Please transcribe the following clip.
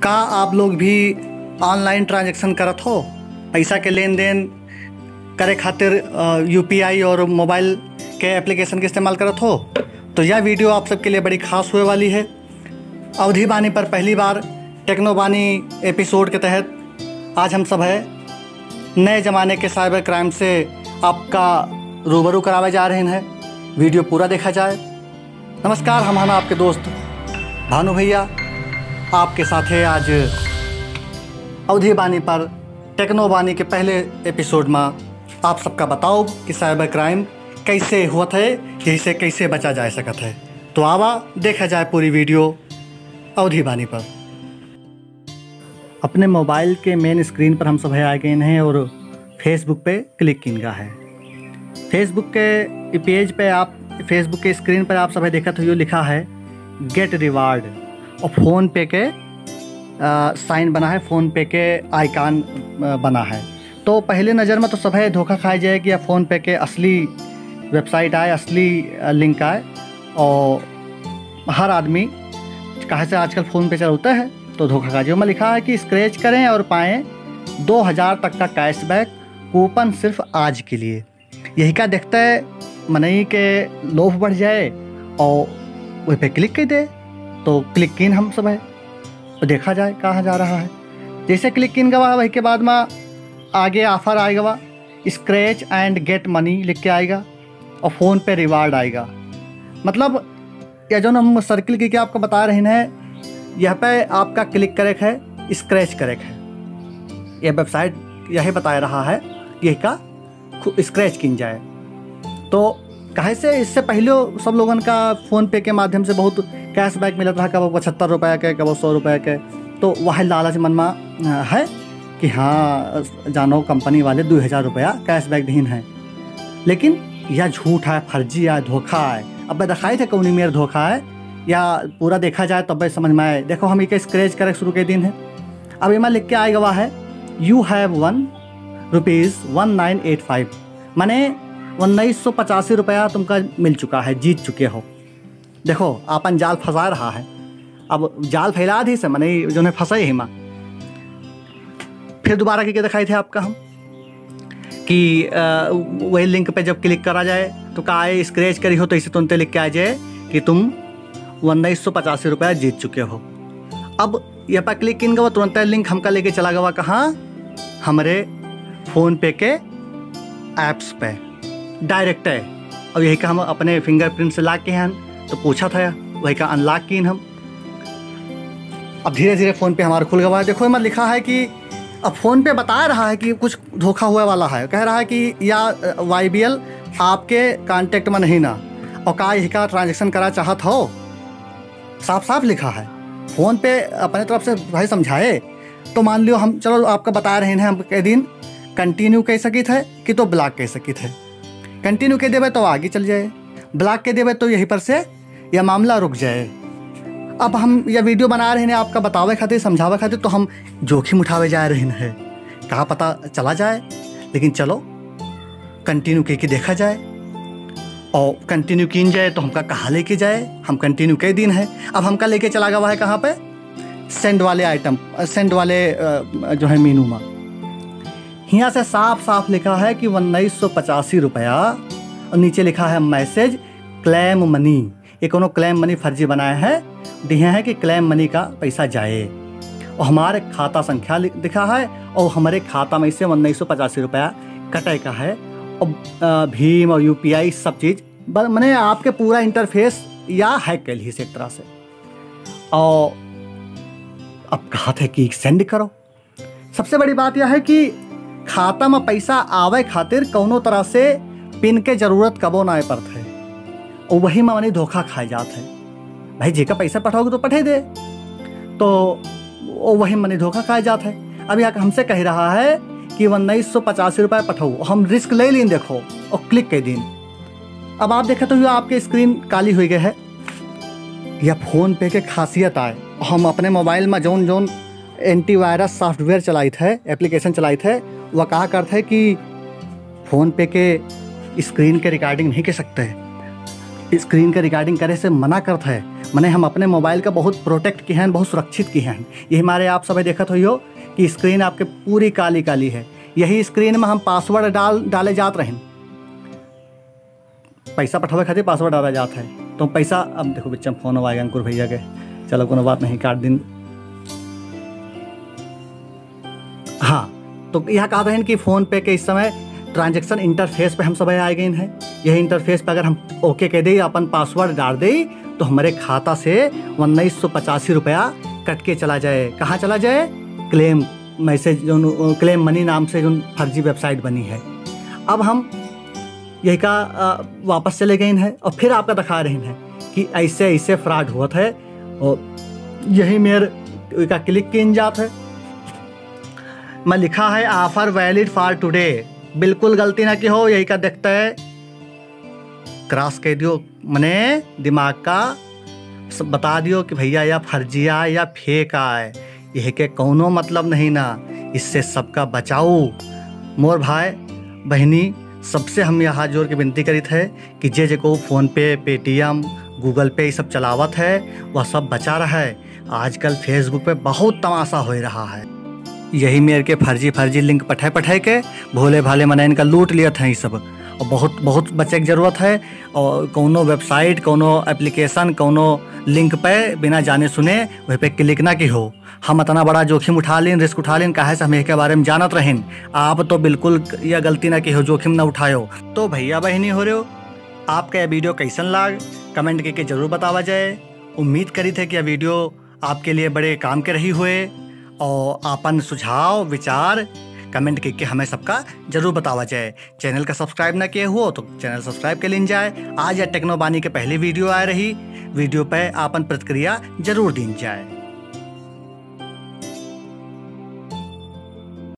का आप लोग भी ऑनलाइन ट्रांजैक्शन करत हो? पैसा के लेन देन करे खातिर यूपीआई और मोबाइल के एप्लीकेशन के इस्तेमाल करत हो? तो यह वीडियो आप सबके लिए बड़ी खास हुए वाली है। अवधि बानी पर पहली बार टेक्नो बानी एपिसोड के तहत आज हम सब है नए ज़माने के साइबर क्राइम से आपका रूबरू करावे जा रहे हैं। वीडियो पूरा देखा जाए। नमस्कार, हम आपके दोस्त भानु भैया आपके साथ है आज अवधि बानी पर टेक्नो बानी के पहले एपिसोड में आप सबका बताओ कि साइबर क्राइम कैसे हुआ है, यही से कैसे बचा जा सकता है। तो आवा देखा जाए पूरी वीडियो अवधि बानी पर। अपने मोबाइल के मेन स्क्रीन पर हम सब है आ गए हैं और फेसबुक पे क्लिक किनगा है। फेसबुक के पेज पे आप फेसबुक के स्क्रीन पर आप सब है देखा तो ये लिखा है गेट रिवार्ड और फ़ोन पे के साइन बना है, फ़ोन पे के आइकान बना है। तो पहले नज़र में तो सब है धोखा खाया जाए कि या फ़ोन पे के असली वेबसाइट आए, असली लिंक आए और हर आदमी कहाँ से आजकल फ़ोन पे चलता है तो धोखा खा जाए। में लिखा है कि स्क्रैच करें और पाएँ 2000 तक का कैशबैक कूपन सिर्फ आज के लिए। यही का देखते है मनई के लोभ बढ़ जाए और वही पे क्लिक कर दे तो क्लिक किन हम सब है तो देखा जाए कहाँ जा रहा है। जैसे क्लिक किन गवा वही के बाद में आगे ऑफ़र आएगा, स्क्रैच एंड गेट मनी लिख के आएगा और फ़ोन पे रिवार्ड आएगा। मतलब यह जो हम सर्किल की क्या आपको बता रहे हैं, यह पे आपका क्लिक करे है, स्क्रैच करे है। यह वेबसाइट यही बता रहा है यही का स्क्रैच किन जाए। तो कहे से इससे पहले सब लोगन का फ़ोन पे के माध्यम से बहुत कैशबैक मिलता था, कब 75 रुपये के, कब 100 रुपये के। तो वह लालच मन में है कि हाँ जानो कंपनी वाले 2000 रुपया कैशबैक दीन है। लेकिन यह झूठ है, फर्जी है, धोखा है। अब दिखाई थे कौनी मेर धोखा है या पूरा देखा जाए तब तो समझ में आए। देखो हम एक स्क्रैच करे शुरू के दिन है। अब इमा लिख के आए गवा है यू हैव वन ₹1985, माने 1985 रुपया तुमका मिल चुका है, जीत चुके हो। देखो आपन जाल फंसा रहा है। अब जाल फैला दी से माने जो ने फंसाई ही माँ। फिर दोबारा क्या दिखाई थे आपका हम कि वही लिंक पे जब क्लिक करा जाए तो का आए स्क्रैच करी हो तो इसे तुरंत लिख के आ जाए कि तुम 1985 रुपया जीत चुके हो। अब यह पर क्लिक किन गवा तुरंत लिंक हमका लेके चला गवा कहाँ, हमारे फ़ोन पे के ऐप्स पे डायरेक्ट है। अब यही का हम अपने फिंगरप्रिंट से लाके हैं तो पूछा था वही का अनलॉक किन हम। अब धीरे धीरे फ़ोन पे हमारा खुल गया। देखो इसमें लिखा है कि अब फ़ोन पे बता रहा है कि कुछ धोखा हुआ वाला है। कह रहा है कि या YBL आपके कांटेक्ट में नहीं ना और का यही का ट्रांजेक्शन करा चाहत हो, साफ साफ लिखा है। फ़ोन पे अपने तरफ से भाई समझाए तो मान लियो हम चलो आपका बता रहे हैं हम कई दिन कंटिन्यू कह सकी थे कि तो ब्लॉक कह सकी थे। कंटिन्यू के देवे तो आगे चल जाए, ब्लॉक के देवे तो यहीं पर से यह मामला रुक जाए। अब हम यह वीडियो बना रहे हैं आपका बतावे खातिर, समझावे खातिर, तो हम जोखिम उठावे जा रहे हैं। कहाँ पता चला जाए, लेकिन चलो कंटिन्यू के देखा जाए और कंटिन्यू किन जाए तो हमका कहाँ लेके जाए। हम कंटिन्यू कई दिन है। अब हमका लेके चला गया है कहाँ पे, सेंड वाले आइटम, सेंड वाले जो है मीनू में। यहाँ से साफ साफ लिखा है कि 1985 रुपया और नीचे लिखा है मैसेज क्लेम मनी। ये कोनो क्लेम मनी फर्जी बनाया है, दिए हैं कि क्लेम मनी का पैसा जाए और हमारे खाता संख्या दिखा है और हमारे खाता में से 1985 रुपया कटे का है और भीम और UPI सब चीज़ मैंने आपके पूरा इंटरफेस या हैक कर ली से एक तरह से। और अब कहा था कि सेंड करो। सबसे बड़ी बात यह है कि खाता में पैसा आवे खातिर कौनो तरह से पिन के जरूरत कबो ना पड़त है और वही में मनी धोखा खाए जात है। भाई जेका पैसा पठाओगे तो पठे दे, तो वही मनी धोखा खाए जात है। अब यहाँ हमसे कह रहा है कि 1985 रुपये पठाओ, हम रिस्क ले लीन देखो और क्लिक कर दिन। अब आप देखे तो आपके स्क्रीन काली हो गई है। यह फ़ोन पे के खासियत आए, हम अपने मोबाइल में जौन जौन एंटीवायरस सॉफ्टवेयर चलाई थे, एप्लीकेशन चलाई थे, वह कहा करते कि फ़ोन पे के स्क्रीन के रिकॉर्डिंग नहीं कर सकते। स्क्रीन के रिकॉर्डिंग करे से मना करत है। मने हम अपने मोबाइल का बहुत प्रोटेक्ट किए हैं, बहुत सुरक्षित किए हैं। ये हमारे आप सब देखत हो कि स्क्रीन आपके पूरी काली काली है। यही स्क्रीन में हम पासवर्ड डाले जात रहें, पैसा पठावे खातिर पासवर्ड डाला जात है। तो पैसा, अब देखो बच्चा फोन आएगा अंकुर भैया के, चलो कोनो बात नहीं, काट दिन। हाँ, तो यह कहा था कि फ़ोन पे के इस समय ट्रांजेक्शन इंटरफेस पे हम सब आ गए हैं। यही इंटरफेस पे अगर हम ओके कह दे, अपन पासवर्ड डाल दे, तो हमारे खाता से 1985 रुपया कट के चला जाए। कहाँ चला जाए? क्लेम मैसेज, जो क्लेम मनी नाम से जो फर्जी वेबसाइट बनी है। अब हम यही का वापस चले गए हैं और फिर आपका दिखा रहे हैं कि ऐसे ऐसे फ्रॉड हुआ है। और यही मेरे का क्लिक किन जात है, मैं लिखा है ऑफर वैलिड फॉर टुडे। बिल्कुल गलती ना की हो, यही का देखता है क्रॉस कह दियो, मने दिमाग का सब बता दियो कि भैया या फर्जिया या फेक है। यह के कौनो मतलब नहीं ना। इससे सबका बचाओ। मोर भाई बहनी सबसे हम यहाँ जोर के विनती करी थे कि जे को फ़ोन पे, पेटीएम, गूगल पे ये सब चलावत है, वह सब बचा रहा है। आजकल फेसबुक पे बहुत तमाशा हो रहा है। यही मेरे के फर्जी लिंक पठाए के भोले भाले मने इनका लूट लिया था ये सब। और बहुत बचे की ज़रूरत है। और कोनो वेबसाइट, कोनो एप्लीकेशन, कोनो लिंक पे बिना जाने सुने वह पे क्लिक ना की हो। हम इतना बड़ा जोखिम उठा लें, रिस्क उठा लें, काहे से हम इसके बारे में जानत रहें। आप तो बिल्कुल यह गलती ना की हो, जोखिम ना उठायो। तो भैया बहनी हो रहे हो, आपका यह वीडियो कैसन लाग कमेंट करके जरूर बतावा जाए। उम्मीद करी थे कि यह वीडियो आपके लिए बड़े काम के रही हुए। और अपन सुझाव विचार कमेंट करके हमें सबका जरूर बतावा जाए। चैनल का सब्सक्राइब ना किए हो तो चैनल सब्सक्राइब कर लीन जाए। आज या टेक्नोबानी के पहली वीडियो आ रही, वीडियो पे आपन प्रतिक्रिया जरूर दीन जाए।